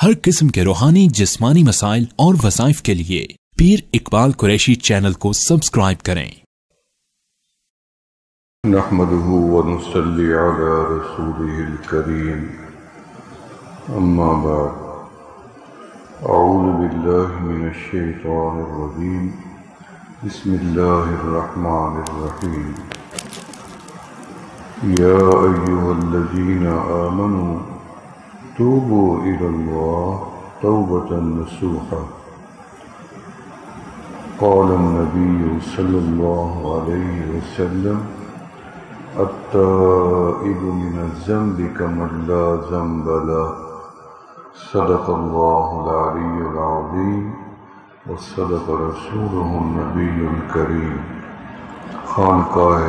ہر قسم کے روحانی جسمانی مسائل اور وظائف کے لیے پیر اقبال قریشی چینل کو سبسکرائب کریں۔ نحمده ونصلي على رسوله الكريم اما بعد اعوذ باللہ من الشیطان الرجیم بسم اللہ الرحمن الرحیم یا ایہا الذین آمنوا توبوا الی اللہ توبة نصوحا قال النبی صلی اللہ علیہ وسلم التائب من الذنب كمن لا ذنب له صدق الله العلي العظيم وصدق رسوله النبي الكريم۔ خانقاہ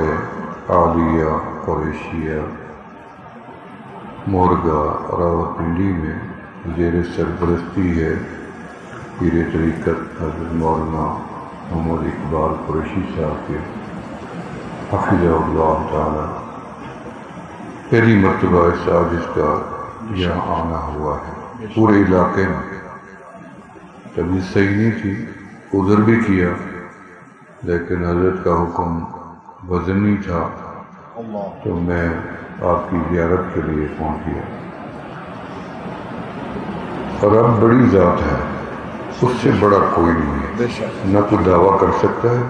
عالیہ قریشیہ مورگا راولپنڈی میں زیر سرپرستی ہے پیر طریقت حضرت مولانا محمد اقبال قریشی صاحب کے حفظہ اللہ تعالی پہلی مرتبہ اس عاجز کا یہاں آنا ہوا ہے پورے علاقے میں۔ طبیعت صحیح نہیں تھی، عذر بھی کیا، لیکن حضرت کا حکم وزنی تھا تو میں آپ کی زیارت کے لیے پہنچ گیا۔ اور اب بڑی ذات ہے، اس سے بڑا کوئی نہیں ہے، نہ کوئی دعویٰ کر سکتا ہے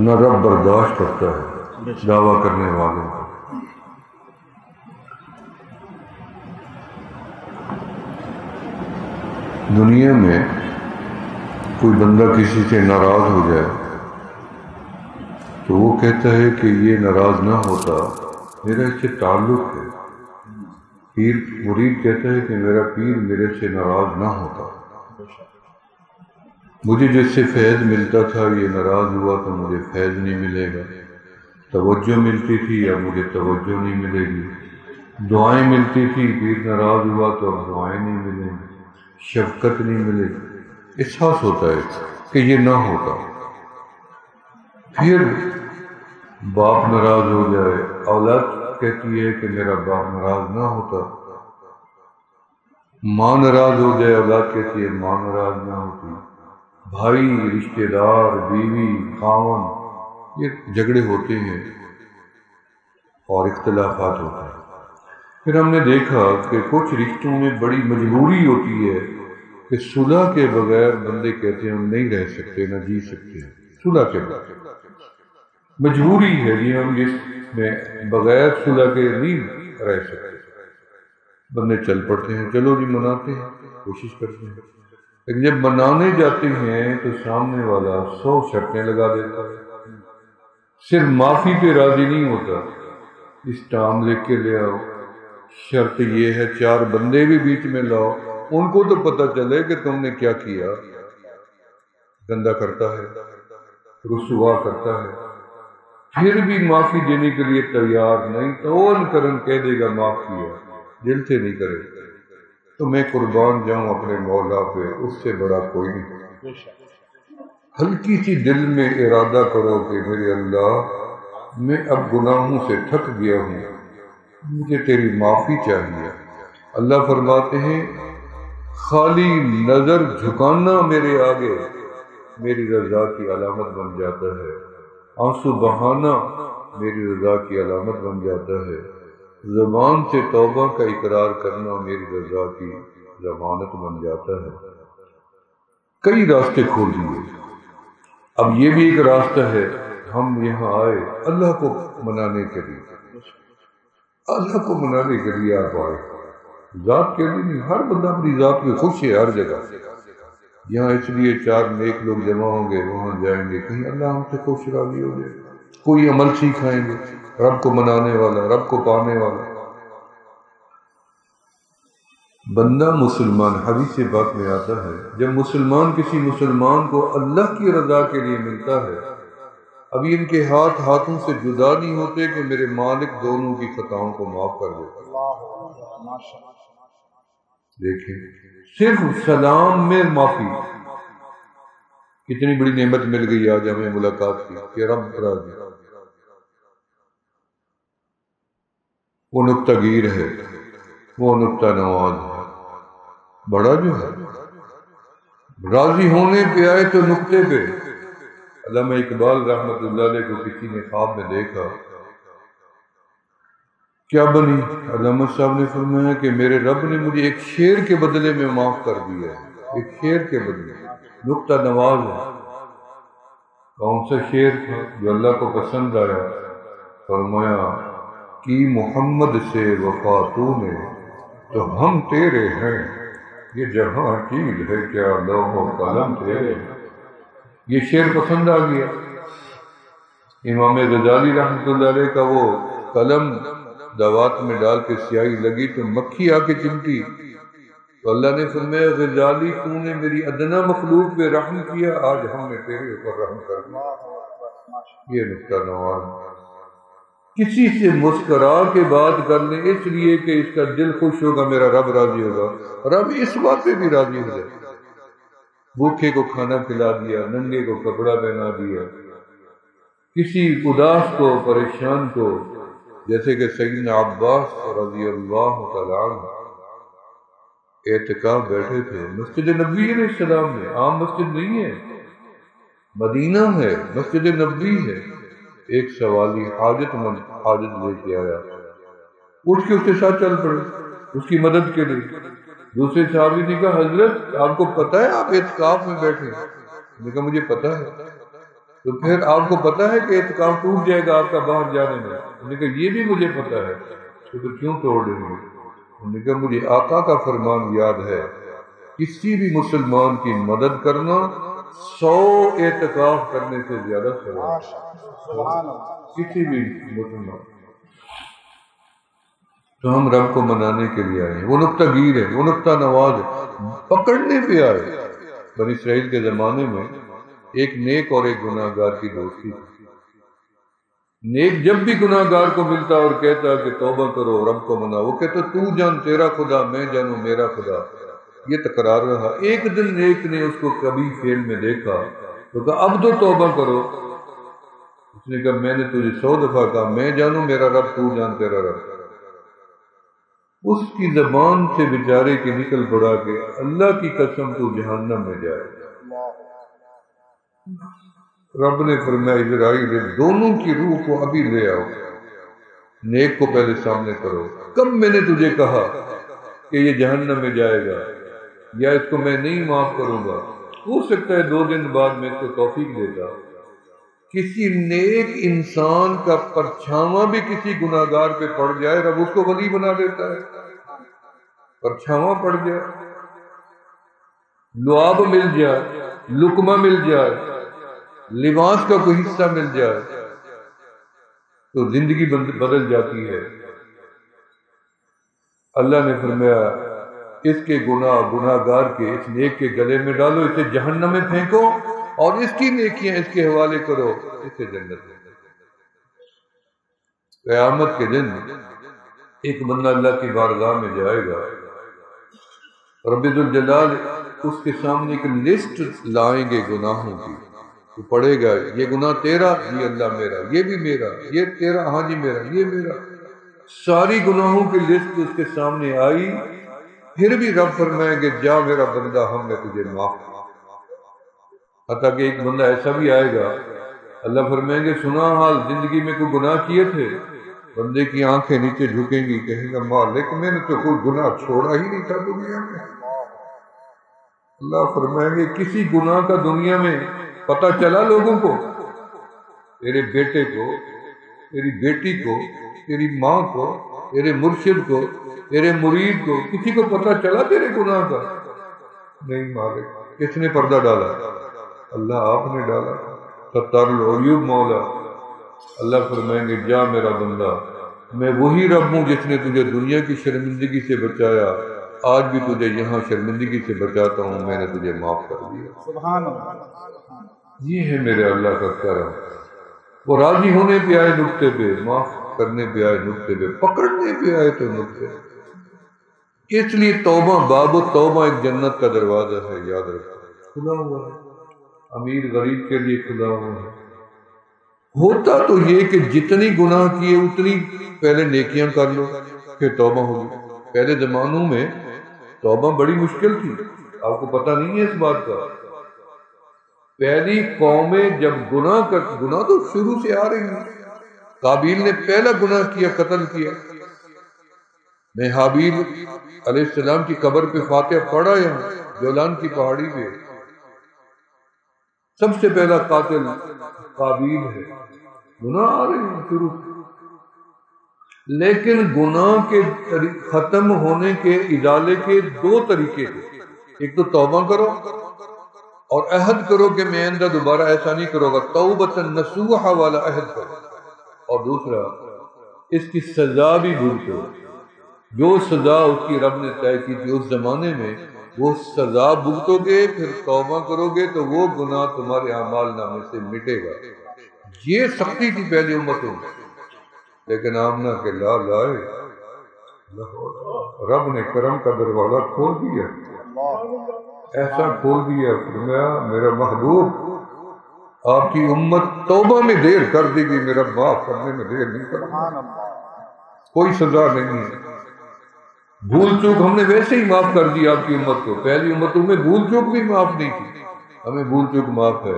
نہ رب برداشت کرتا ہے دعویٰ کرنے والوں کو۔ دنیا میں کوئی بندہ کسی سے ناراض ہو جائے تو وہ کہتا ہے کہ یہ ناراض نہ ہوتا، میرا اس سے تعلق ہے۔ پیر مرید کہتا ہے کہ میرا پیر میرے سے ناراض نہ ہوتا، مجھے جس سے فیض ملتا تھا یہ ناراض ہوا تو مجھے فیض نہیں ملے گا، توجہ ملتی تھی اب مجھے توجہ نہیں ملے گی، دعائیں ملتی تھی پیر ناراض ہوا تو اب دعائیں نہیں ملیں گی، شفقت نہیں ملے گی۔ احساس ہوتا ہے کہ یہ نہ ہوتا۔ پھر باپ ناراض ہو جائے، اولاد کہتی ہے کہ میرا باپ ناراض نہ ہوتا، ماں ناراض ہو جائے، اولاد کہتی ہے ماں ناراض نہ ہوتی، بھائی، رشتہ دار، بیوی، خاوند، یہ جھگڑے ہوتے ہیں اور اختلافات ہوتے ہیں۔ پھر ہم نے دیکھا کہ کچھ رشتوں میں بڑی مجبوری ہوتی ہے کہ صلح کے بغیر بندے کہتے ہیں ہم نہیں رہ سکتے، نہ جی سکتے ہیں، صلح کے بغیر مجبوری ہے یہ ہم جس میں بغیر صلح کے نہیں رہ سکتے۔ بندے چل پڑتے ہیں، چلو جی مناتے ہیں، کوشش کرتے ہیں، لیکن جب منانے جاتے ہیں تو سامنے والا 100 شرطیں لگا دیتا ہے، صرف معافی پہ راضی نہیں ہوتا، اس ٹام لکھ کے لے آؤ، شرط یہ ہے 4 بندے بھی بیچ میں لاؤ، ان کو تو پتہ چلے کہ تم نے کیا کیا۔ گندا کرتا ہے، رسوا کرتا ہے، پھر بھی معافی دینے کے لیے تیار نہیں، تو کرن کہہ دے گا معاف کیا، دل سے نہیں کرے تو میں قربان جاؤں اپنے مولا پہ، اس سے بڑا کوئی نہیں۔ ہلکی سی دل میں ارادہ کرو کہ میرے اللہ میں اب گناہوں سے تھک گیا ہوں، مجھے تیری معافی چاہیے۔ اللہ فرماتے ہیں خالی نظر جھکانا میرے آگے میری رضا کی علامت بن جاتا ہے، آنسو بہانا میری رضا کی علامت بن جاتا ہے، زبان سے توبہ کا اقرار کرنا میری رضا کی ضمانت بن جاتا ہے۔ کئی راستے کھول دیے، اب یہ بھی ایک راستہ ہے، ہم یہاں آئے اللہ کو منانے کے لیے، اللہ کو منانے کے لیے آپ آئے، ذات کے لیے نہیں۔ ہر بندہ اپنی ذات میں خوش ہے ہر جگہ، یہاں اس لیے 4 نیک لوگ جمع ہوں گے، وہاں جائیں گے کہیں اللہ ہم سے خوش راضی ہو جائے، کوئی عمل سیکھائیں گے، رب کو منانے والا، رب کو پانے والا۔ بندہ مسلمان، حدیث پاک میں آتا ہے جب مسلمان کسی مسلمان کو اللہ کی رضا کے لیے ملتا ہے، ابھی ان کے ہاتھوں سے جدا نہیں ہوتے کہ میرے مالک دونوں کی خطاؤں کو معاف کر دیتا۔ دیکھیں صرف سلام میں معافی، کتنی بڑی نعمت مل گئی آج ہمیں ملاقات کی کہ رب راضی، وہ نکتہ گیر ہے، وہ نکتہ نواز ہے، بڑا جو ہے راضی ہونے پہ آئے تو نقطے پہ۔ علامہ اقبال رحمۃ اللہ علیہ کو کسی نے خواب میں دیکھا، کیا بنی؟ علامہ صاحب نے فرمایا کہ میرے رب نے مجھے ایک شعر کے بدلے میں معاف کر دیا ہے، ایک شعر کے بدلے، نقطہ نواز ہے۔ کون سا شعر تھا جو اللہ کو پسند آیا؟ فرمایا کہ محمد سے وفا تو نے تو ہم تیرے ہیں، یہ جہاں چیز ہے کیا لوح و قلم تیرے ہیں۔ یہ شعر پسند آ گیا۔ امام غزالی رحمۃ اللہ علیہ کا وہ قلم دوات میں ڈال کے سیاہی لگی تو مکھی آ کے چمٹی، تو اللہ نے فرمایا غزالی تو نے میری ادنا مخلوق پہ رحم کیا، آج ہم نے تیرے اوپر رحم کر دیا۔ یہ نقطہ نواز۔ کسی سے مسکرا کے بات کر لیں اس لیے کہ اس کا دل خوش ہوگا، میرا رب راضی ہوگا، رب اس بات پہ بھی راضی ہو جائے۔ بھوکے کو کھانا کھلا دیا، ننگے کو کپڑا پہنا دیا، کسی اداس کو، پریشان کو، جیسے کہ سیدنا عباس رضی اللہ تعالیٰ عنہ اعتکاف بیٹھے تھے مسجد نبوی علیہ السلام میں، عام مسجد نہیں ہے، مدینہ ہے، مسجد نبوی ہے۔ ایک سوالی حاجت مند حاجت لے کے آیا، اٹھ کے اس کے ساتھ چل پڑے اس کی مدد کے لیے۔ دوسرے صحابی نے کہا حضرت آپ کو پتہ ہے آپ اعتکاف میں بیٹھے ہیں؟ نے کہا مجھے پتہ ہے۔ تو پھر آپ کو پتہ ہے کہ اعتکاف ٹوٹ جائے گا آپ کا باہر جانے میں؟ نے کہا یہ بھی مجھے پتہ ہے۔ تو پھر کیوں توڑ دیں گے؟ نے کہا مجھے آقا کا فرمان یاد ہے، کسی بھی مسلمان کی مدد کرنا 100 اعتکاف کرنے سے زیادہ ثواب۔ کسی بھی مسلمان، تو ہم رب کو منانے کے لیے آئے ہیں، وہ نقطہ گیر ہے، وہ نقطہ نواز ہے، پکڑنے پہ آئے۔ بنی اسرائیل کے زمانے میں ایک نیک اور ایک گناہ گار کی دوستی تھی۔ نیک جب بھی گناہ گار کو ملتا اور کہتا کہ توبہ کرو رب کو منا، وہ کہتا تو جان تیرا خدا، میں جانوں میرا خدا۔ یہ تکرار رہا۔ ایک دن نیک نے اس کو کبھی فیل میں دیکھا تو کہا اب تو توبہ کرو۔ اس نے کہا میں نے تجھے 100 دفعہ کہا میں جانوں میرا رب، تو جان تیرا رب۔ اس کی زبان سے بیچارے کی نکل پڑا کہ اللہ کی قسم تو جہنم میں جائے۔ رب نے فرمایا اسرائیل دونوں کی روح کو ابھی لے آؤ، نیک کو پہلے سامنے کرو۔ کب میں نے تجھے کہا کہ یہ جہنم میں جائے گا یا اس کو میں نہیں معاف کروں گا؟ ہو سکتا ہے 2 دن بعد میں اس کو توفیق دیتا۔ کسی نیک انسان کا پرچھاواں بھی کسی گناہ گار پہ پڑ جائے رب اس کو ولی بنا دیتا ہے۔ پرچھاواں پڑ جائے، لعاب مل جائے، لقمہ مل جائے، لباس کا کوئی حصہ مل جائے تو زندگی بدل جاتی ہے۔ اللہ نے فرمایا اس کے گناہ گار کے اس نیک کے گلے میں ڈالو، اسے جہنم میں پھینکو اور اس کی نیکیاں اس کے حوالے کرو، اسے جنت میں۔ قیامت کے دن ایک بندہ اللہ کی بارگاہ میں جائے گا، رب ذوالجلال اس کے سامنے ایک لسٹ لائیں گے گناہوں کی، تو پڑھے گا یہ گناہ تیرا، یہ اللہ میرا، یہ بھی میرا، یہ تیرا، ہاں جی میرا، یہ میرا۔ ساری گناہوں کی لسٹ اس کے سامنے آئی، پھر بھی رب فرمائیں گے جا میرا بندہ ہم نے تجھے معاف کیا۔ حتیٰ کہ ایک بندہ ایسا بھی آئے گا اللہ فرمائیں گے سنا حال زندگی میں کوئی گناہ کیے تھے؟ بندے کی آنکھیں نیچے جھکیں گی، کہیں گا مالک میں نے تو کوئی گناہ چھوڑا ہی نہیں تھا دنیا میں۔ اللہ فرمائیں گے کسی گناہ کا دنیا میں پتہ چلا لوگوں کو؟ تیرے بیٹے کو، تیری بیٹی کو، تیری ماں کو، تیرے مرشد کو، تیرے مرید کو، کسی کو پتہ چلا تیرے گناہ کا؟ نہیں مالک۔ کس نے پردہ ڈالا؟ اللہ آپ نے ڈالا، ستار العیوب مولا۔ اللہ فرمائیں گے جا میرا بندہ، میں وہی رب ہوں جس نے تجھے دنیا کی شرمندگی سے بچایا، آج بھی تجھے یہاں شرمندگی سے بچاتا ہوں، میں نے تجھے معاف کر دیا۔ سبحان اللہ۔ یہ ہے میرے اللہ کا کرم، وہ راضی ہونے پہ آئے نقطے پہ، معاف کرنے پہ آئے نقطے پہ، پکڑنے پہ آئے تو نقطے۔ اس لیے توبہ، باب التوبہ ایک جنت کا دروازہ ہے، یاد رکھو، کھلا ہوا ہے، امیر غریب کے لیے کھلا ہوا ہے۔ ہوتا تو یہ کہ جتنی گناہ کیے اتنی پہلے نیکیاں کر لو، پھر توبہ ہوگی۔ پہلے زمانوں میں توبہ بڑی مشکل تھی، آپ کو پتہ نہیں ہے اس بات کا۔ پہلی قومیں جب گناہ تو شروع سے آ رہی ہیں۔ قابیل نے پہلا گناہ کیا، قتل کیا۔ میں حابیل علیہ السلام کی قبر پہ فاتحہ پڑھا یہاں جولان کی پہاڑی پہ، سب سے پہلا قاتل قابیل ہے۔ گناہ آ رہے ہیں شروع سے، لیکن گناہ کے ختم ہونے کے ازالے کے دو طریقے تھے۔ ایک تو توبہ کرو اور عہد کرو کہ میں آئندہ دوبارہ ایسا نہیں کروں گا، توبۃ نصوحہ والا عہد کرو، اور دوسرا اس کی سزا بھی بھول کرو۔ جو سزا اس کی رب نے طے کی تھی اس زمانے میں، وہ سزا بھگتو گے، پھر توبہ کرو گے تو وہ گناہ تمہارے اعمال نامے سے مٹے گا۔ یہ سختی تھی پہلی امتوں میں، لیکن آمنہ کے لا لائے، رب نے کرم کا دروازہ کھول دیا، ایسا کھول دیا، فرمایا میرا محبوب آپ کی امت توبہ میں دیر کر دے گی، میرا معاف کرنے میں دیر نہیں کرے گی، کوئی سزا نہیں ہے۔ بھول چوک ہم نے ویسے ہی معاف کر دی آپ کی امت کو، پہلی امتوں میں بھول چوک بھی معاف نہیں تھی، ہمیں بھول چوک معاف ہے۔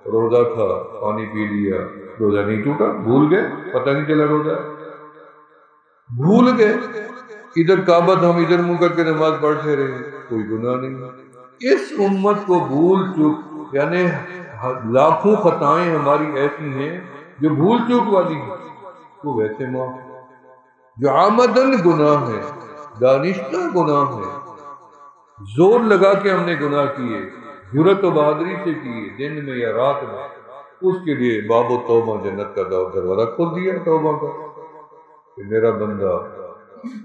روزہ تھا، پانی پی لیا، روزہ نہیں ٹوٹا، بھول گئے، پتہ نہیں چلا روزہ بھول گئے، ادھر کعبہ ہم ادھر منہ کر کے نماز پڑھتے رہے، کوئی گناہ نہیں۔ اس امت کو بھول چوک یعنی لاکھوں خطائیں ہماری ایسی ہیں جو بھول چوک والی ہیں، وہ ویسے معاف، جو عامدن گناہ ہے، دانشتہ گناہ ہے، زور لگا کے ہم نے گناہ کیے، جرأت و بہادری سے کیے، دن میں یا رات میں، اس کے لیے باب و توبہ جنت کا دروازہ کھول دیا توبہ کا، کہ میرا بندہ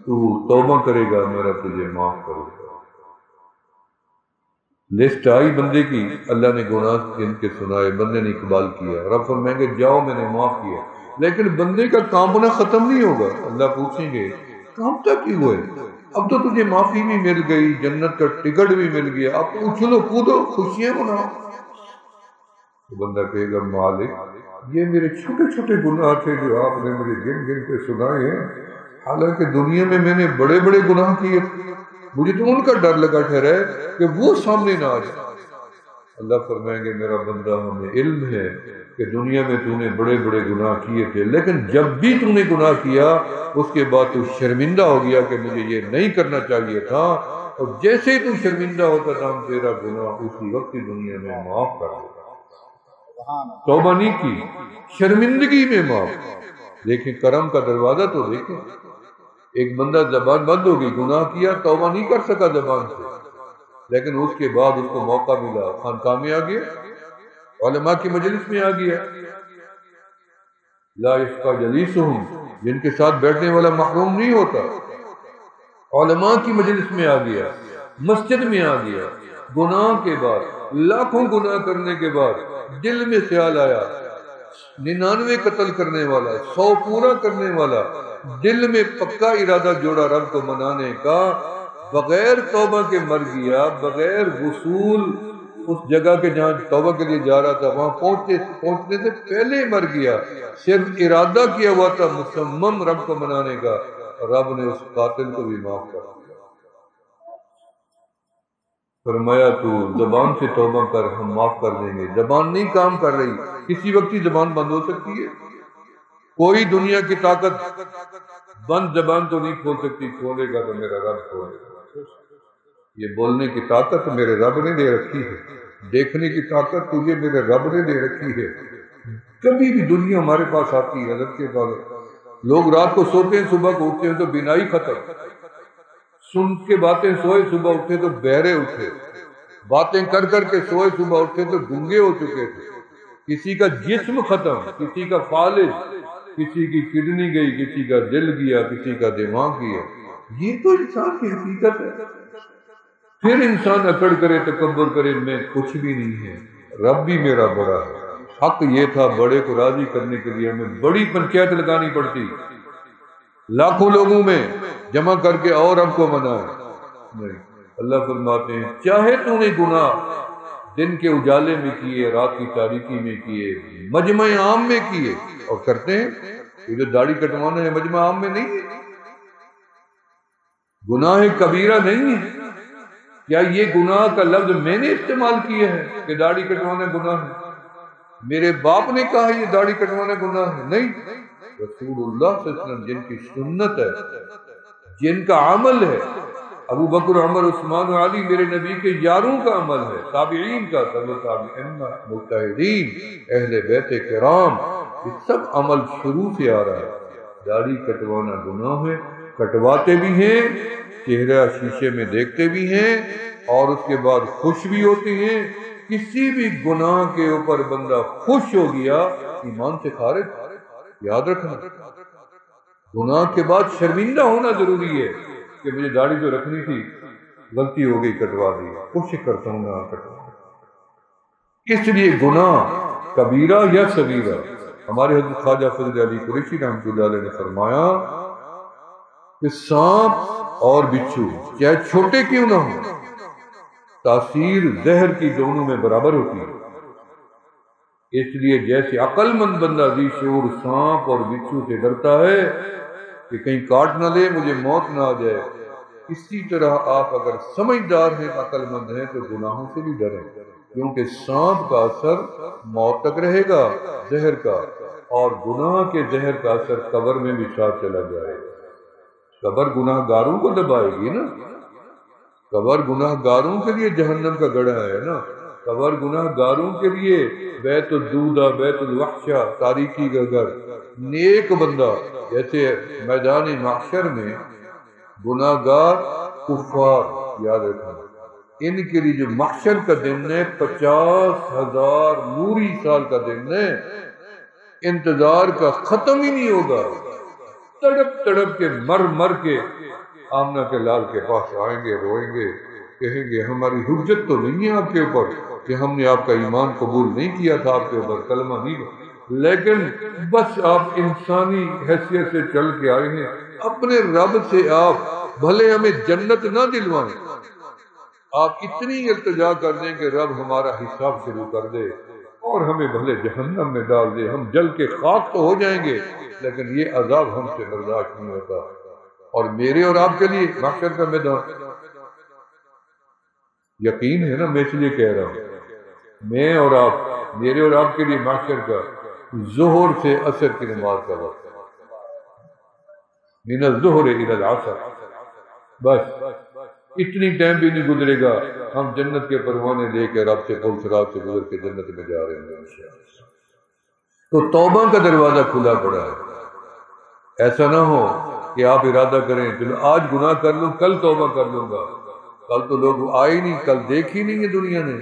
تو توبہ کرے گا میرا تجھے معاف کرے گا۔ لسٹ آئی بندے کی، اللہ نے گناہ جن کے سنائے، بندے نے اقبال کیا، رب فرمائیں گے جاؤ میں نے معاف کیا، لیکن بندے کا کانپنا ختم نہیں ہوگا۔ اللہ پوچھیں گے کانپتا کیوں ہوئے؟ اب تو تجھے معافی بھی مل گئی، جنت کا ٹکٹ بھی مل گیا، اب تو اچھلو کودو خوشیاں مناؤ۔ تو بندہ کہے گا مالک یہ میرے چھوٹے چھوٹے گناہ تھے جو آپ نے مجھے گن گن کے سنائے ہیں، حالانکہ دنیا میں نے بڑے بڑے گناہ کیے، مجھے تو ان کا ڈر لگا ٹھہرا ہے کہ وہ سامنے نہ آ جائے۔ اللہ فرمائیں گے میرا بندہ ہمیں علم ہے کہ دنیا میں تو نے بڑے بڑے گناہ کیے تھے، لیکن جب بھی تو نے گناہ کیا اس کے بعد تو شرمندہ ہو گیا کہ مجھے یہ نہیں کرنا چاہیے تھا، اور جیسے ہی تو شرمندہ ہوتا تھا ہم تیرا گناہ اسی وقت دنیا میں معاف کر دیتا۔ توبہ نہیں کی، شرمندگی میں معاف۔ دیکھیں کرم کا دروازہ تو دیکھیں، ایک بندہ زبان بند ہو گئی، گناہ کیا، توبہ نہیں کر سکا زبان سے، لیکن اس کے بعد اس کو موقع ملا، خانقاہ میں آ گیا، علماء کی مجلس میں آ گیا، لا یشقى جلیسہم، جن کے ساتھ بیٹھنے والا محروم نہیں ہوتا، علماء کی مجلس میں آ گیا، مسجد میں آ گیا، گناہ کے بعد، لاکھوں گناہ کرنے کے بعد دل میں خیال آیا، 99 قتل کرنے والا، 100 پورا کرنے والا، دل میں پکا ارادہ جوڑا رب کو منانے کا، بغیر توبہ کے مر گیا، بغیر وصول اس جگہ کے جہاں توبہ کے لیے جا رہا تھا وہاں پہنچنے سے پہلے مر گیا، صرف ارادہ کیا ہوا تھا مصمم رب کو منانے کا، رب نے اس قاتل کو بھی معاف کر دیا۔ فرمایا تو زبان سے توبہ کر، ہم معاف کر دیں گے۔ زبان نہیں کام کر رہی، کسی وقت ہی زبان بند ہو سکتی ہے، کوئی دنیا کی طاقت بند زبان تو نہیں کھول سکتی، کھولے گا تو میرا رب کھولے گا۔ یہ بولنے کی طاقت میرے رب نے دے رکھی ہے، دیکھنے کی طاقت تجھے میرے رب نے دے رکھی ہے۔ کبھی بھی دنیا ہمارے پاس آتی ہے، حضرت کے پاس لوگ رات کو سوتے ہیں، صبح کو اٹھتے ہیں تو بینائی ختم، سن کے باتیں سوئے، صبح اٹھے تو بہرے اٹھے، باتیں کر کر کے سوئے، صبح اٹھے تو گنگے ہو چکے تھے، کسی کا جسم ختم، کسی کا فالج، کسی کی کڈنی گئی، کسی کا دل گیا، کسی کا دماغ گیا۔ یہ تو انسان کی حقیقت ہے۔ پھر انسان اکڑ کرے، تکبر کرے، میں کچھ بھی نہیں ہے، رب بھی میرا بڑا ہے۔ حق یہ تھا بڑے کو راضی کرنے کے لیے ہمیں بڑی پنچایت لگانی پڑتی، لاکھوں لوگوں میں جمع کر کے اور رب کو منائے، نہیں۔ اللہ فرماتے ہیں چاہے تو نے گناہ دن کے اجالے میں کیے، رات کی تاریکی میں کیے، مجمع عام میں کیے، اور کرتے ہیں یہ جو داڑھی کٹوانا ہے مجمع عام میں نہیں ہے، گناہ کبیرہ نہیں ہے؟ کیا یہ گناہ کا لفظ میں نے استعمال کیا ہے کہ داڑھی کٹوانا گناہ ہے؟ میرے باپ نے کہا یہ داڑھی کٹوانا گناہ ہے؟ نہیں، رسول اللہ صلی اللہ علیہ وسلم جن کی سنت ہے، جن کا عمل ہے، ابو بکر، عمر، عثمان و علی میرے نبی کے یاروں کا عمل ہے، تابعین کا، تابعین، مجتہدین، اہل بیت کرام، یہ سب عمل شروع سے آ رہا ہے۔ داڑھی کٹوانا گناہ ہے، کٹواتے بھی ہیں، چہرہ شیشے میں دیکھتے بھی ہیں، اور اس کے بعد خوش بھی ہوتے ہیں۔ کسی بھی گناہ کے اوپر بندہ خوش ہو گیا ایمان سے خارج۔ یاد رکھنا، گناہ کے بعد شرمندہ ہونا ضروری ہے کہ مجھے داڑھی تو رکھنی تھی، غلطی ہو گئی، کٹوا دی، کوشش کرتا ہوں نہ کٹوا۔ اس لیے گناہ کبیرہ یا صغیرہ، ہمارے حضرت خواجہ فضل علی قریشی رحمۃ اللہ علیہ نے فرمایا کہ سانپ اور بچھو چاہے چھوٹے کیوں نہ ہوں، تاثیر زہر کی دونوں میں برابر ہوتی ہے۔ اس لیے جیسے عقل مند بندہ ذی شعور سانپ اور بچھو سے ڈرتا ہے کہ کہیں کاٹ نہ لے، مجھے موت نہ آ جائے، اسی طرح آپ اگر سمجھدار ہیں، عقل مند ہیں، تو گناہوں سے بھی ڈریں، کیونکہ سانپ کا اثر موت تک رہے گا زہر کا، اور گناہ کے زہر کا اثر قبر میں بھی ساتھ چلا جائے گا۔ قبر گناہ گاروں کو دبائے گی نا، قبر گناہ گاروں کے لیے جہنم کا گڑھا ہے نا، قبر گناہ گاروں کے لیے بیت الدودہ، بیت الوحشہ، تاریکی کا گھر۔ نیک بندہ جیسے میدان محشر میں گناہ گار کفار، یاد رکھنا، ان کے لیے جو محشر کا دن ہے 50,000 نوری سال کا دن ہے، انتظار کا ختم ہی نہیں ہوگا۔ تڑپ تڑپ کے مر کے آمنہ کے لال کے پاس آئیں گے، روئیں گے، کہیں گے ہماری حجت تو نہیں ہے آپ کے اوپر کہ ہم نے آپ کا ایمان قبول نہیں کیا تھا، آپ کے اوپر کلمہ نہیں، لیکن بس آپ انسانی حیثیت سے چل کے آئے ہیں، اپنے رب سے آپ بھلے ہمیں جنت نہ دلوائیں، آپ اتنی التجا کر دیں کہ رب ہمارا حساب شروع کر دے اور ہمیں بھلے جہنم میں ڈال دے، ہم جل کے خاک تو ہو جائیں گے لیکن یہ عذاب ہم سے برداشت نہیں ہوتا۔ اور میرے اور آپ کے لیے محشر کا میدان یقین ہے نا، میں اس لیے کہہ رہا ہوں، میں اور آپ، میرے اور آپ کے لیے محشر کا ظہر سے عصر کی نماز کا وقت، من الظہر الی العصر، بس اتنی ٹائم بھی نہیں گزرے گا ہم جنت کے پروانے لے کے رب سے پل صراط سے گزر کے جنت میں جا رہے ہیں انشاءاللہ۔ تو توبہ کا دروازہ کھلا پڑا ہے، ایسا نہ ہو کہ آپ ارادہ کریں چلو آج گناہ کر لوں، کل توبہ کر لوں گا، کل تو لوگ آئے نہیں، کل دیکھی نہیں ہے دنیا نے،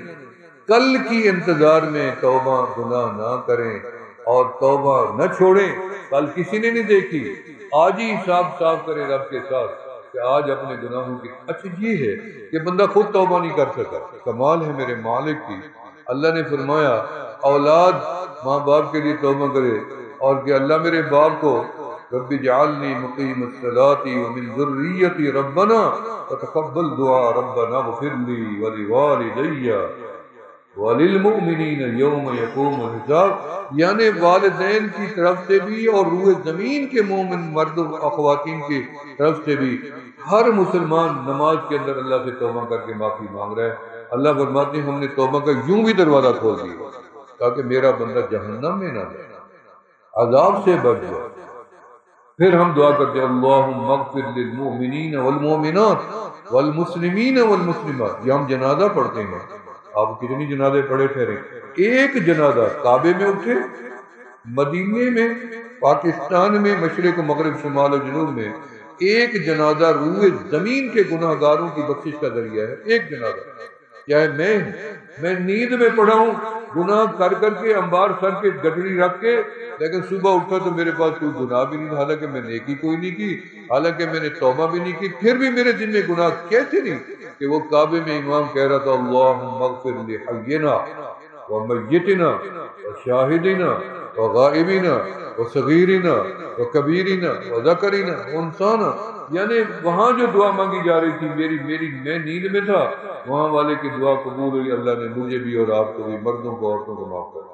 کل کی انتظار میں توبہ گناہ نہ کریں اور توبہ نہ چھوڑیں، کل کسی نے نہیں دیکھی، آج ہی حساب صاف کریں رب کے ساتھ کہ آج اپنے گناہوں کی۔ اچھا یہ ہے کہ بندہ خود توبہ نہیں کر سکا، کمال ہے میرے مالک کی، اللہ نے فرمایا اولاد ماں باپ کے لیے توبہ کرے، اور کہ اللہ میرے باپ کو رب اجعلنی مقیم الصلاۃ ومن ذریتی ربنا فتقبل دعا ربنا اغفر لی ولوالدی وللمؤمنین یوم یقوم الحساب، یعنی والدین کی طرف سے بھی اور روح زمین کے مومن مرد و خواتین کی طرف سے بھی ہر مسلمان نماز کے اندر اللہ سے توبہ کر کے معافی مانگ رہا ہے۔ اللہ فرماتے ہیں ہم نے توبہ کا یوں بھی دروازہ کھول دیا تاکہ میرا بندہ جہنم میں نہ جائے، عذاب سے بچ جائے۔ پھر ہم دعا کرتے ہیں اللہم اغفر للمؤمنین والمؤمنات والمسلمین والمسلمات، یہ ہم جنازہ پڑھتے ہیں، آپ کتنی جنازے پڑھے ٹھہرے، ایک جنازہ کعبے میں اٹھے، مدینے میں، پاکستان میں، مشرق و مغرب، شمال و جنوب میں، ایک جنازہ روح زمین کے گناہ گاروں کی بخشش کا ذریعہ ہے، ایک جنازہ، چاہے میں نیند میں پڑا ہوں گناہ کر کر کے انبار سر کے گٹڑی رکھ کے، لیکن صبح اٹھا تو میرے پاس کوئی گناہ بھی نہیں تھا، حالانکہ میں نیکی کوئی نہیں کی، حالانکہ میں نے توبہ بھی نہیں کی، پھر بھی میرے دل میں گناہ کیسے نہیں کہ وہ کعبے میں امام کہہ رہا تھا اللہم اغفر لحینا ومیتنا وشاہدنا وغائبنا وصغیرنا وکبیرنا وذکرنا وانثانا، یعنی وہاں جو دعا مانگی جا رہی تھی میں نیند میں تھا، وہاں والے کی دعا قبول ہوئی، اللہ نے مجھے بھی اور آپ کو بھی، مردوں کو عورتوں کو معاف کر۔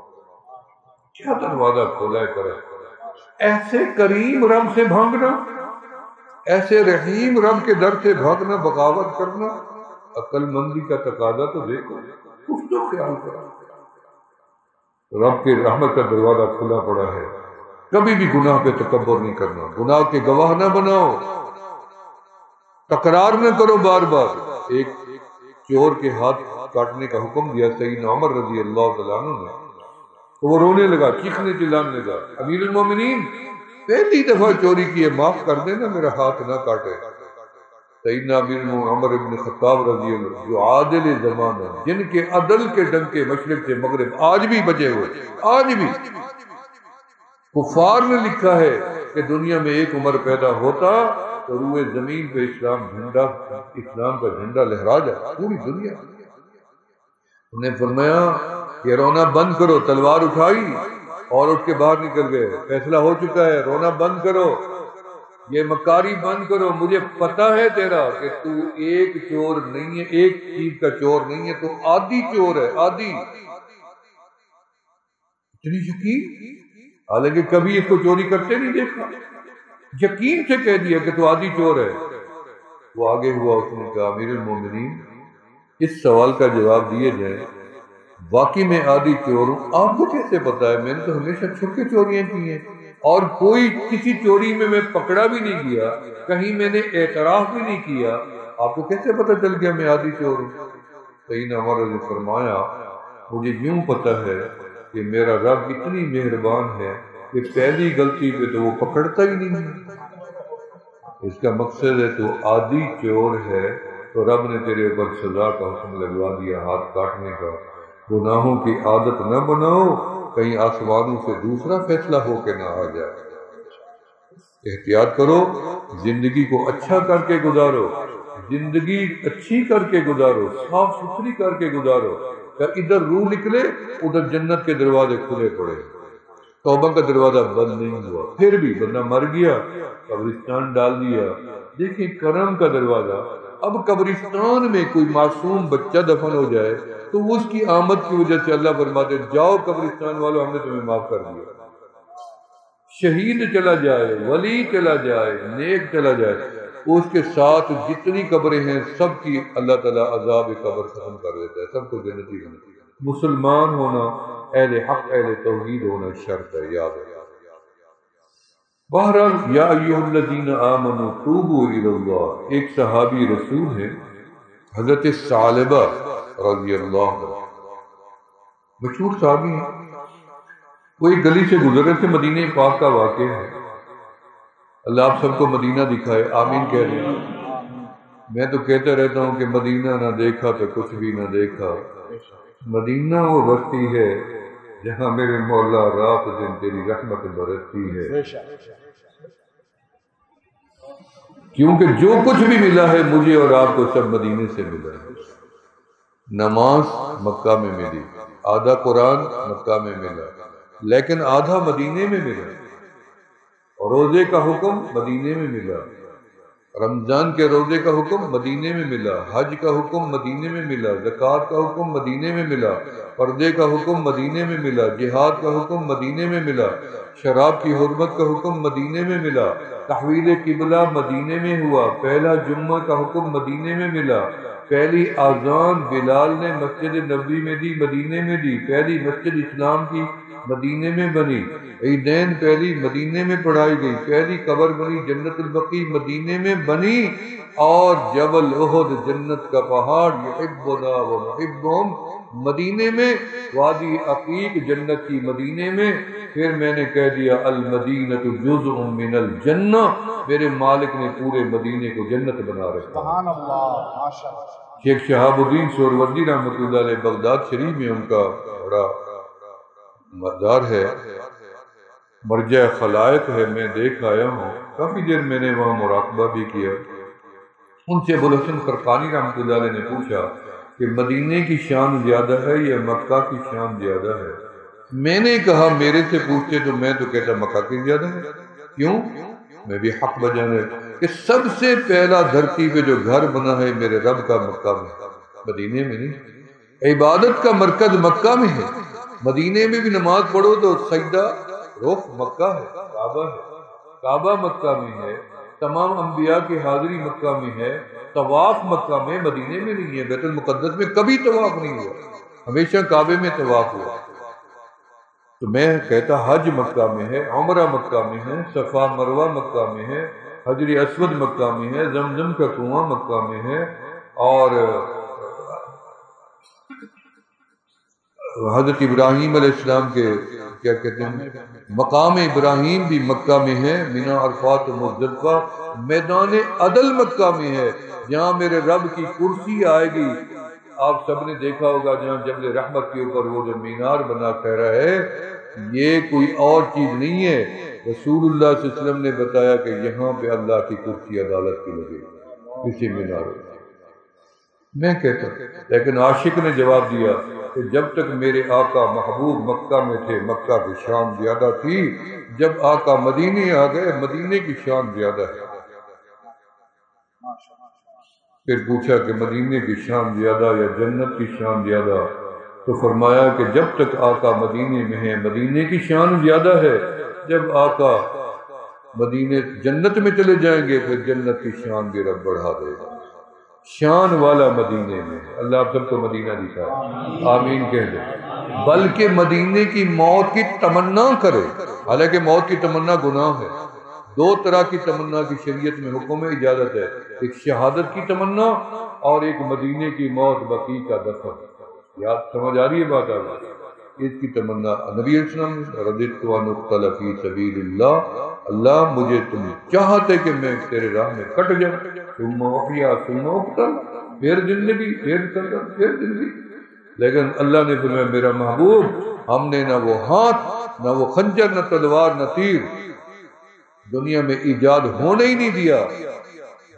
کیا دروازہ کھولا ہے کرے، ایسے کریم رب سے بھانگنا، ایسے رحیم رب کے در سے بھاگنا، بغاوت کرنا، عقل مندی کا تقاضا تو دیکھو، کچھ تو خیال کرو۔ رب کے رحمت کا دروازہ کھلا پڑا ہے، کبھی بھی گناہ پہ تکبر نہیں کرنا، گناہ کے گواہ نہ بناؤ، تکرار نہ کرو بار بار۔ ایک چور کے ہاتھ کاٹنے کا حکم دیا سیدنا عمر رضی اللہ تعالیٰ عنہ نے، تو وہ رونے لگا، چیخنے چلانے لگا، امیر المومنین پہلی دفعہ چوری کی ہے، معاف کر دینا، میرا ہاتھ نہ کاٹے۔ سیدنا امیر عمر بن خطاب رضی اللہ، جو عادل زمانہ، جن کے عدل کے ڈنکے مشرق سے مغرب آج بھی بجے ہوئے، آج بھی کفار نے لکھا ہے کہ دنیا میں ایک عمر پیدا ہوتا تو روئے زمین پہ اسلام کا جھنڈا لہرا جائے، پوری دنیا۔ انہیں فرمایا کہ رونا بند کرو، تلوار اٹھائی اور اٹھ کے باہر نکل گئے، فیصلہ ہو چکا ہے، رونا بند کرو، یہ مکاری بند کرو، مجھے پتا ہے تیرا کہ تو ایک چور نہیں ہے، ایک چیز کا چور نہیں ہے، تو آدھی چور ہے، آدھی۔ اتنی یقین، حالانکہ کبھی اس کو چوری کرتے نہیں دیکھا، یقین سے کہہ دیا کہ تو آدھی چور ہے۔ وہ آگے ہوا، اس نے کہا امیر المومنین اس سوال کا جواب دیے جائے، واقعی میں آدھی چور ہوں، آپ کو کیسے پتا ہے؟ میں نے تو ہمیشہ چھپ کے چوریاں کی ہیں، اور کوئی کسی چوری میں پکڑا بھی نہیں گیا، کہیں میں نے اعتراف بھی نہیں کیا، آپ کو کیسے پتا چل گیا میں آدھی چور ہوں؟ سیدنا عمر نے فرمایا مجھے یوں پتا ہے کہ میرا رب اتنی مہربان ہے کہ پہلی غلطی پہ تو وہ پکڑتا ہی نہیں ہے۔ اس کا مقصد ہے تو آدھی چور ہے تو رب نے تیرے اوپر سزا کا حکم لگوا دیا، ہاتھ کاٹنے کا۔ گناہوں کی عادت نہ بناؤ، کہیں آسمانوں سے دوسرا فیصلہ ہو کے نہ آ جائے۔ احتیاط کرو، زندگی کو اچھا کر کے گزارو، زندگی اچھی کر کے گزارو، صاف ستھری کر کے گزارو، کہ ادھر روح نکلے ادھر جنت کے دروازے کھلے پڑے۔ توبہ کا دروازہ بند نہیں ہوا، پھر بھی بندہ مر گیا، قبرستان ڈال دیا۔ دیکھیں کرم کا دروازہ، اب قبرستان میں کوئی معصوم بچہ دفن ہو جائے تو اس کی آمد کی وجہ سے اللہ فرماتے جاؤ قبرستان والوں، ہم نے تمہیں معاف کر دیا۔ شہید چلا جائے، ولی چلا جائے، نیک چلا جائے، اس کے ساتھ جتنی قبریں ہیں سب کی اللہ تعالیٰ عذاب قبر ختم کر دیتا ہے، سب کو جنتی بناتا ہے۔ مسلمان ہونا، اہل حق اہل توحید ہونا شرط ہے، یاد ہے۔ بہرحال یا ایھا الذین آمنوا توبوا الی اللہ، ایک صحابی رسول ہے حضرت ثعلبہ رضی اللہ عنہ، مشہور صحابی ہیں۔ وہ ایک گلی سے گزر رہے تھے، مدینہ پاک کا واقعہ ہے۔ اللہ آپ سب کو مدینہ دکھائے، آمین کہہ رہے ہیں۔ میں تو کہتا رہتا ہوں کہ مدینہ نہ دیکھا تو کچھ بھی نہ دیکھا۔ مدینہ وہ بستی ہے جہاں میرے مولا رات دن تیری رحمت برستی ہے، کیونکہ جو کچھ بھی ملا ہے مجھے اور آپ کو سب مدینے سے ملا ہے۔ نماز مکہ میں ملی، آدھا قرآن مکہ میں ملا، لیکن آدھا مدینے میں ملا۔ روزے کا حکم مدینے میں ملا، رمضان کے روزے کا حکم مدینے میں ملا، حج کا حکم مدینے میں ملا، زکوٰۃ کا حکم مدینے میں ملا، پردے کا حکم مدینے میں ملا، جہاد کا حکم مدینے میں ملا، شراب کی حرمت کا حکم مدینے میں ملا، تحویل قبلہ مدینے میں ہوا، پہلا جمعہ کا حکم مدینے میں ملا، پہلی اذان بلال نے مسجد نبوی میں دی، مدینے میں دی، پہلی مسجد اسلام کی مدینے میں بنی، عیدین پہلی مدینے میں پڑھائی گئی، پہلی قبر بنی جنت البقیع مدینے میں بنی، اور جبل احد جنت کا پہاڑ یحبنا و نحبہم مدینے میں، وادی عقیق جنت کی مدینے میں۔ پھر میں نے کہہ دیا المدینۃ جزء من الجنہ، میرے مالک نے پورے مدینے کو جنت بنا رکھا۔ سبحان اللہ، ماشاءاللہ۔ شیخ شہاب الدین سہروردی رحمۃ اللہ علیہ بغداد شریف میں ان کا بڑا مزار ہے، مرجع خلائق ہے، میں دیکھ آیا ہوں، کافی دیر میں نے وہاں مراقبہ بھی کیا۔ ان سے ابوالحسن خرقانی رحمۃ اللہ علیہ نے پوچھا کہ مدینے کی شان زیادہ ہے یا مکہ کی شان زیادہ ہے؟ میں نے کہا میرے سے پوچھتے تو میں تو کہتا مکہ کی زیادہ ہے۔ کیوں؟ میں بھی حق بجانے کہ سب سے پہلا دھرتی پہ جو گھر بنا ہے میرے رب کا مکہ میں، مدینے میں نہیں۔ عبادت کا مرکز مکہ میں ہے، مدینے میں بھی نماز پڑھو تو سجدہ رخ مکہ ہے، کعبہ ہے، کعبہ مکہ میں ہے، تمام انبیاء کی حاضری مکہ میں ہے، طواف مکہ میں، مدینے میں نہیں ہے۔ بیت المقدس میں کبھی طواف نہیں ہوا، ہمیشہ کعبے میں طواف ہوا۔ تو میں کہتا حج مکہ میں ہے، عمرہ مکہ میں ہے، صفا مروہ مکہ میں ہے، حجر اسود مکہ میں ہے، زمزم کا کنواں مکہ میں ہے، اور حضرت ابراہیم علیہ السلام کے کیا کہتے ہیں مقام ابراہیم بھی مکہ میں ہے، مینا عرفات و مزدلفہ، میدان عدل مکہ میں ہے، جہاں میرے رب کی کرسی آئے گی۔ آپ سب نے دیکھا ہوگا جہاں جبل رحمت کے اوپر وہ جو مینار بنا ٹھہرا ہے، یہ کوئی اور چیز نہیں ہے، رسول اللہ صلی اللہ علیہ وسلم نے بتایا کہ یہاں پہ اللہ کی کرسی عدالت کی لگے گی، اسی مینار میں۔ میں کہتا لیکن عاشق نے جواب دیا کہ جب تک میرے آقا محبوب مکہ میں تھے مکہ کی شان زیادہ تھی، جب آقا مدینے آ گئے مدینے کی شان زیادہ ہے۔ پھر پوچھا کہ مدینے کی شان زیادہ یا جنت کی شان زیادہ؟ تو فرمایا کہ جب تک آقا مدینے میں ہیں مدینے کی شان زیادہ ہے، جب آقا مدینے جنت میں چلے جائیں گے پھر جنت کی شان بھی رب بڑھا دے گا۔ شان والا مدینے میں ہے۔ اللہ آپ سب کو مدینہ دکھائے، آمین کہہ دیں۔ بلکہ مدینے کی موت کی تمنا کرے، حالانکہ موت کی تمنا گناہ ہے۔ دو طرح کی تمنا کی شریعت میں حکم ہے، اجازت ہے، ایک شہادت کی تمنا اور ایک مدینے کی موت بقیع کا دفن۔ یاد سمجھ آ رہی ہے بات آپ؟ اس کی تمنا نبی علیہ السلام نے رضیت ان اقتل فی سبیل اللہ، اللہ مجھے تم چاہتے کہ میں تیرے راہ میں کٹ جاؤں، ثم احیا ثم اقتل، پھر زندگی، پھر قتل، پھر زندگی۔ لیکن اللہ نے فرمایا میرا محبوب، ہم نے نہ وہ ہاتھ نہ وہ خنجر نہ تلوار نہ تیر دنیا میں ایجاد ہونے ہی نہیں دیا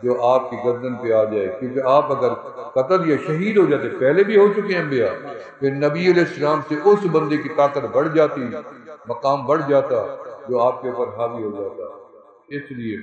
جو آپ کی گردن پہ آ جائے، کیونکہ آپ اگر قتل یا شہید ہو جاتے، پہلے بھی ہو چکے ہیں انبیاء، پھر نبی علیہ السلام سے اس بندے کی طاقت بڑھ جاتی، مقام بڑھ جاتا جو آپ کے اوپر حاوی ہو جاتا۔ اس لیے